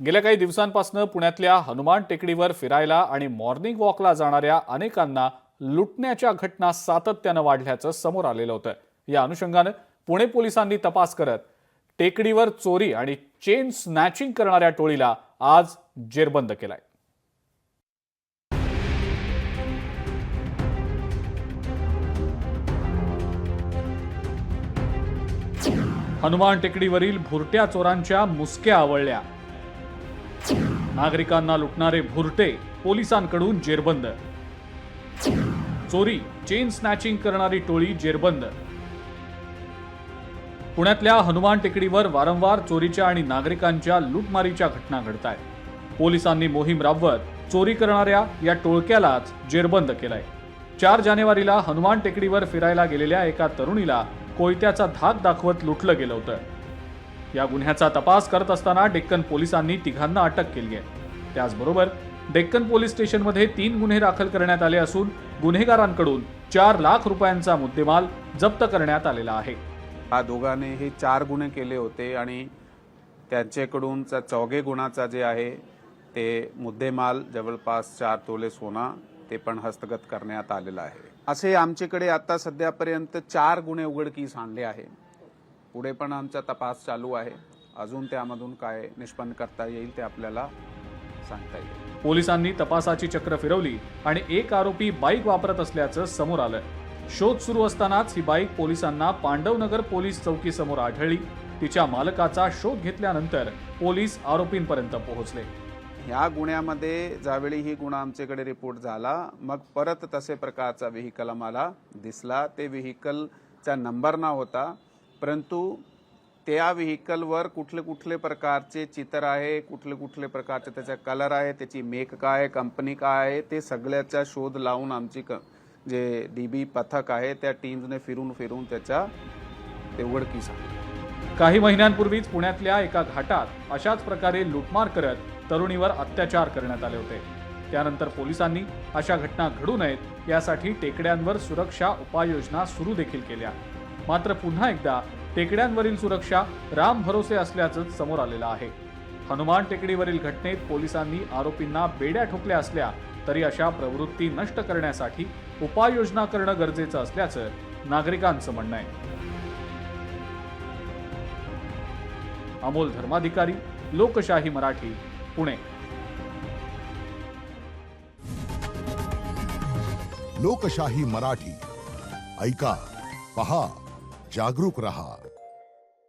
गेल्या काही दिवसांपासून पुण्यातल्या हनुमान टेकडीवर फिरायला आणि मॉर्निंग वॉकला जाणाऱ्या अनेकांना लुटण्याच्या घटना सातत्यानं वाढल्याचं समोर आलेलं होतं। या अनुषंगानं पुणे पोलिसांनी तपास करत टेकडीवर चोरी आणि चेन स्नॅचिंग करणाऱ्या टोळीला आज जेरबंद केलाय। हनुमान टेकडीवरील भुरट्या चोरांच्या मुसक्या आवळल्या। नागरिकांना लुटणारे भुरटे पोलिसांकडून जेरबंद। चोरी चेन स्नॅचिंग करणारी टोळी जेरबंद। पुण्यातल्या हनुमान टेकडीवर वारंवार चोरीच्या आणि नागरिकांच्या लूटमारीच्या घटना घडतायत। पोलिसांनी मोहीम राबवत चोरी करणाऱ्या या टोळक्यालाच जेरबंद केलाय। 4 जानेवारीला हनुमान टेकडीवर फिरायला गेलेल्या एका तरुणीला कोयत्याचा धाक दाखवत लुटलं गेलं होतं। या गुन्ह्याचा तपास करत असताना डेक्कन पोलिसांनी तिघांना अटक केली आहे। त्याचबरोबर डेक्कन पोलीस स्टेशनमध्ये 3 गुन्हे दाखल करण्यात आले असून गुन्हेगारांकडून 4 लाख रुपयांचा मुद्देमाल जप्त करण्यात आलेला आहे। हा दोघांनी हे 4 गुन्हे केले होते आणि त्यांच्याकडून 4 गुन्ह्याचा जे आहे ते मुद्देमाल जवळपास 4 तोले सोना ते पण हस्तगत करण्यात आलेला आहे। असे आमच्याकडे आता सध्यापर्यंत 4 गुन्हे उघडकीस आणले आहे। पुढे पण आमचा तपास चालू आहे। अजून त्यामधून काय निष्पन्न करता येईल ते आपल्याला सांगता येईल। पोलिसांनी तपासाची चक्र फिरवली आणि एक आरोपी बाईक वापरत असल्याचं समोर आलं। शोध सुरू असतानाच ही बाईक पोलिसांना पांडवनगर पोलीस चौकी समोर आढळली। तिच्या मालकाचा शोध घेतल्यानंतर पोलीस आरोपींपर्यंत पोहोचले। ह्या गुन्ह्यामध्ये ज्यावेळी ही गुन्हा आमच्याकडे रिपोर्ट झाला मग परत तसे प्रकारचा व्हेइकल आम्हाला दिसला। ते व्हेइकलचा नंबर ना होता, परंतु त्या व्हेइकलवर कुठले कुठले प्रकारचे चित्र आहे, कुठले कुठले प्रकारचे त्याचा कलर आहे, त्याची मेक काय आहे, कंपनी काय आहे, ते सगळ्याचा शोध लावून आमची जे डीबी पथक आहे त्या टीमने फिरून त्याचा ते उघडकीस आणले। काही महिन्यांपूर्वीच पुण्यातल्या एका घाटात अशाच प्रकारे लूटमार करत तरुणीवर अत्याचार करण्यात आले होते। त्यानंतर पोलिसांनी अशा घटना घडू नयेत यासाठी टेकड्यांवर सुरक्षा उपाययोजना सुरू देखील केल्या। मात्र पुन्हा एकदा टेकड्यांवरील सुरक्षा राम भरोसे असल्याचं समोर आलेलं आहे। हनुमान टेकडीवरील घटनेत पोलिसांनी आरोपींना बेड्या ठोकल्या असल्या तरी अशा प्रवृत्ती नष्ट करण्यासाठी उपाययोजना करणं गरजेचं असल्याचं नागरिकांचं म्हणणं आहे। अमोल धर्माधिकारी, लोकशाही मराठी, पुणे। लोकशाही मराठी ऐका, पहा, जागरूक रहा।